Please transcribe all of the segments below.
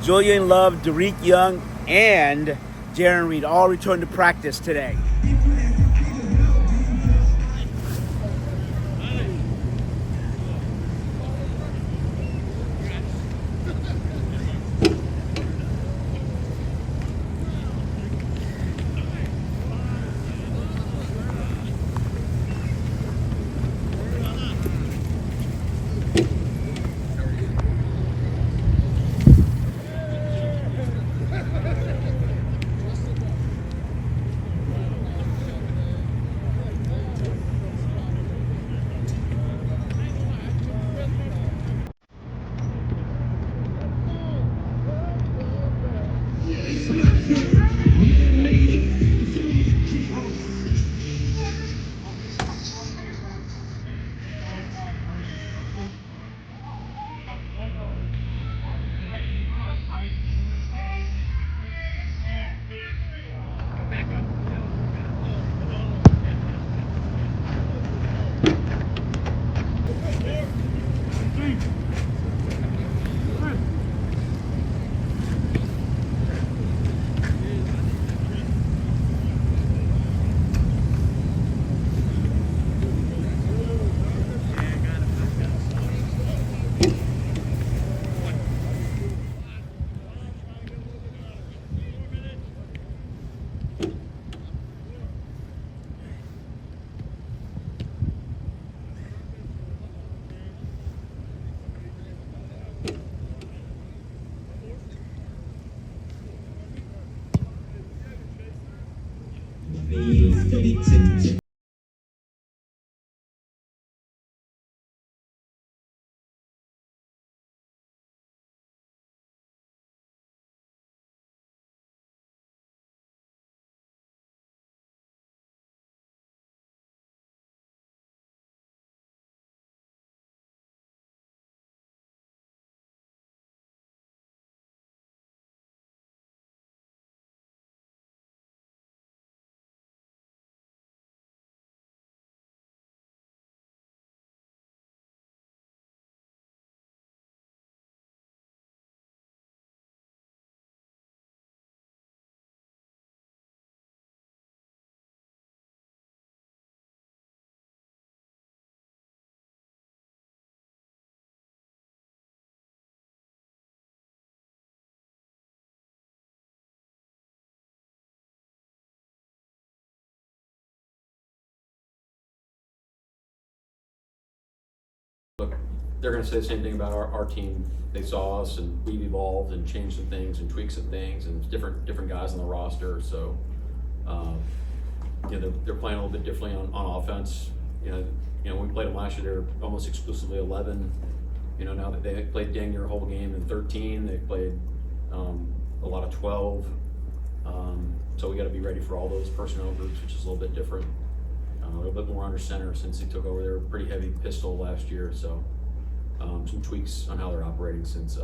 Julian Love, Dareke Young, and Jarran Reed all returned to practice today. Look, they're going to say the same thing about our team. They saw us, and we've evolved and changed some things and tweaked some things, and different guys on the roster. So, they're playing a little bit differently on offense. When we played them last year, they were almost exclusively 11. Now that they played dang near a whole game in 13, they played a lot of 12. So we got to be ready for all those personnel groups, which is a little bit different. A little bit more under center since he took over. They were pretty heavy pistol last year, so some tweaks on how they're operating since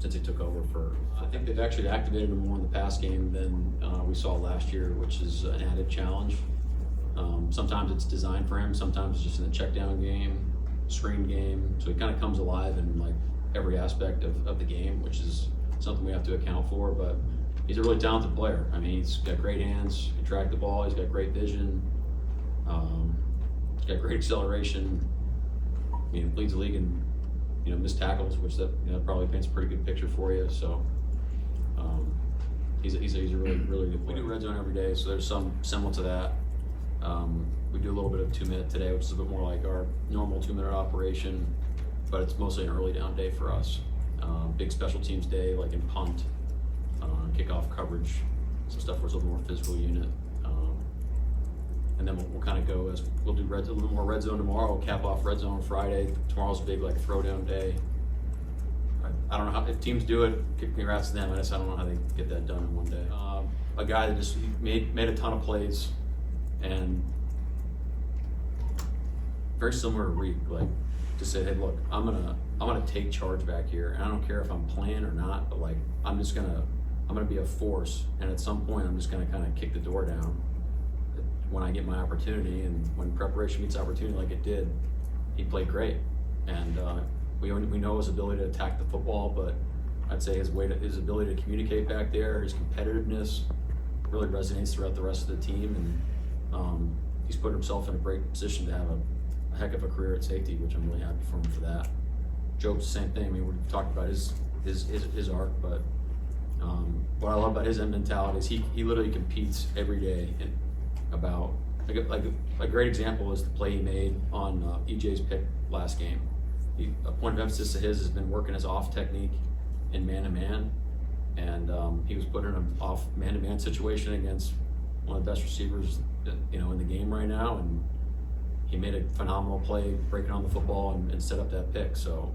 he took over. I think they've actually activated them more in the pass game than we saw last year, which is an added challenge. Sometimes it's designed for him, sometimes it's just in the check down game, screen game, so he kind of comes alive in like every aspect of the game, which is something we have to account for. But he's a really talented player. I mean, he's got great hands, he can track the ball, he's got great vision. He's got great acceleration. Leads the league in missed tackles, which that probably paints a pretty good picture for you. So he's a really good player. We do red zone every day, so there's some similar to that. We do a little bit of 2-minute today, which is a bit more like our normal 2-minute operation, but it's mostly an early down day for us. Big special teams day, like in punt, kickoff coverage, some stuff where it's a little more physical unit. And then we'll kind of go as we'll do a little bit more red zone tomorrow. We'll cap off red zone Friday. Tomorrow's a big like throwdown day. I don't know how, if teams do it, congrats to them. I don't know how they get that done in one day. A guy that just made a ton of plays, and very similar to Reed, like to say, hey, look, I'm gonna take charge back here, and I don't care if I'm playing or not, but like I'm gonna be a force, and at some point I'm just gonna kind of kick the door down when I get my opportunity. And when preparation meets opportunity like it did, he played great. And we know his ability to attack the football, but I'd say his ability to communicate back there, his competitiveness really resonates throughout the rest of the team, and he's put himself in a great position to have a heck of a career at safety, which I'm really happy for him for that. Joe's the same thing. I mean, we talked about his arc, but what I love about his mentality is he literally competes every day. And about like a great example is the play he made on EJ's pick last game. A point of emphasis to his has been working his off technique in man-to-man, and he was put in an off man-to-man situation against one of the best receivers in the game right now, and he made a phenomenal play breaking on the football and set up that pick. So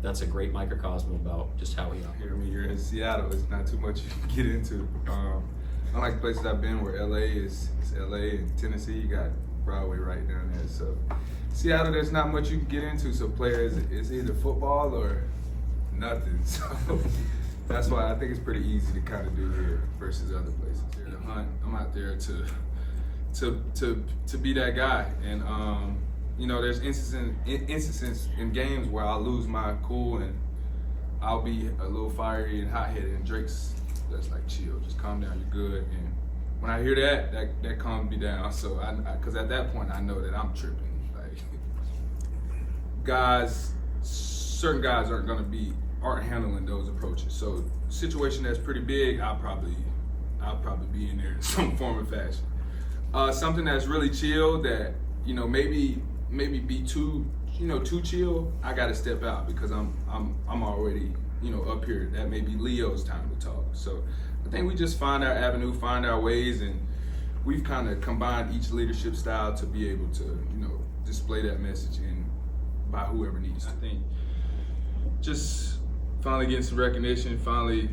that's a great microcosm about just how he operates. I mean, you're in Seattle. It's not too much you can get into. Unlike places I've been where LA is LA, and Tennessee, you got Broadway right down there. So Seattle, there's not much you can get into. So players, it's either football or nothing. So that's why I think it's pretty easy to kind of do here versus other places. Here to hunt, I'm out there to be that guy. And there's instances in games where I'll lose my cool and I'll be a little fiery and hot-headed, and Drake's that's like, chill, just calm down, you're good. And when I hear that calms me down. So because at that point I know that I'm tripping. Like certain guys aren't handling those approaches. So situation that's pretty big, I'll probably be in there in some form or fashion. Something that's really chill that maybe be too chill, I gotta step out because I'm already up here. That may be Leo's time to talk. So I think we just find our avenue, find our ways, and we've kind of combined each leadership style to be able to display that message by whoever needs to. I think just finally getting some recognition, finally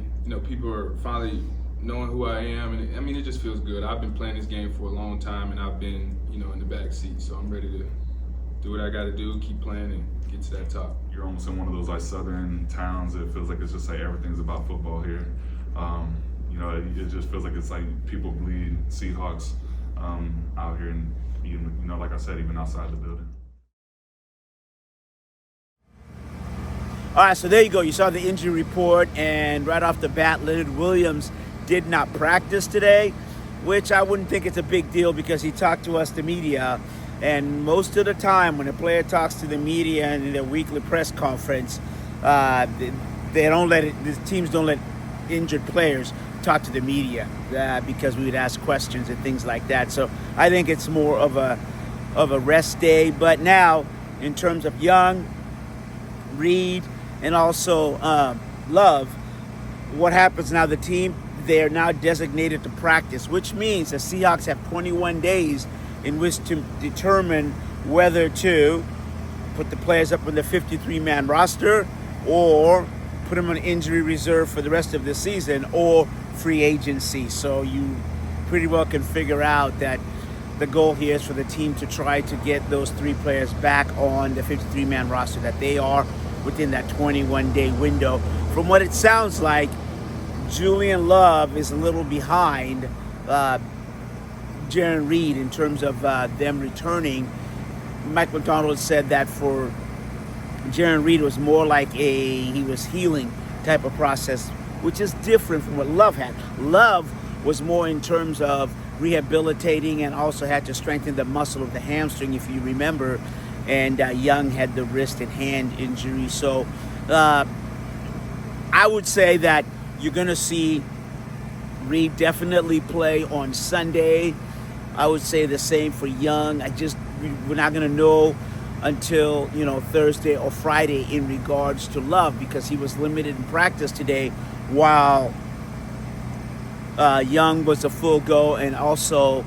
people are finally knowing who I am, and I mean it just feels good. I've been playing this game for a long time, and I've been in the back seat, so I'm ready to do what I got to do, keep playing, and get to that top. You're almost in one of those like southern towns. It feels like it's just like everything's about football here. It just feels like it's like people bleed Seahawks out here, and even like I said, even outside the building. All right, so there you go. You saw the injury report, and right off the bat, Leonard Williams did not practice today, which I wouldn't think it's a big deal because he talked to us, the media, and most of the time when a player talks to the media in their weekly press conference, the teams don't let injured players talk to the media because we would ask questions and things like that. So I think it's more of a rest day. But now, in terms of Young, Reed, and also Love, what happens now? The team, they're now designated to practice, which means the Seahawks have 21 days in which to determine whether to put the players up on the 53-man roster or put them on injury reserve for the rest of the season or free agency. So you pretty well can figure out that the goal here is for the team to try to get those three players back on the 53-man roster, that they are within that 21-day window. From what it sounds like, Julian Love is a little behind Jarran Reed in terms of them returning. Mike McDonald said that for Jarran Reed was more like he was healing type of process, which is different from what Love had. Love was more in terms of rehabilitating and also had to strengthen the muscle of the hamstring, if you remember, and Young had the wrist and hand injury. So I would say that you're going to see Reed definitely play on Sunday. I would say the same for Young. We're not going to know until Thursday or Friday in regards to Love, because he was limited in practice today, while Young was a full go, and also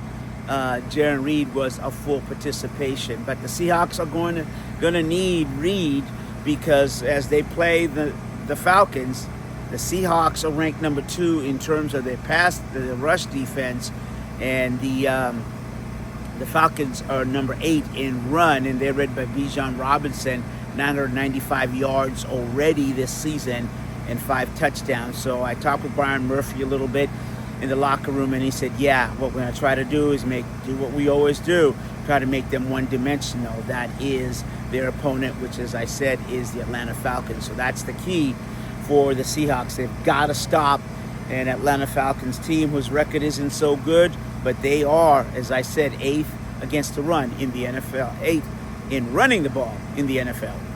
Jarran Reed was a full participation. But the Seahawks are going to need Reed, because as they play the Falcons, the Seahawks are ranked number 2 in terms of the rush defense, and the Falcons are number 8 in run, and they're led by Bijan Robinson, 995 yards already this season and 5 touchdowns. So I talked with Brian Murphy a little bit in the locker room, and he said, yeah, what we're going to try to do is do what we always do, try to make them one-dimensional. That is their opponent, which, as I said, is the Atlanta Falcons. So that's the key for the Seahawks. They've got to stop an Atlanta Falcons team whose record isn't so good, but they are, as I said, 8th against the run in the NFL, 8th in running the ball in the NFL.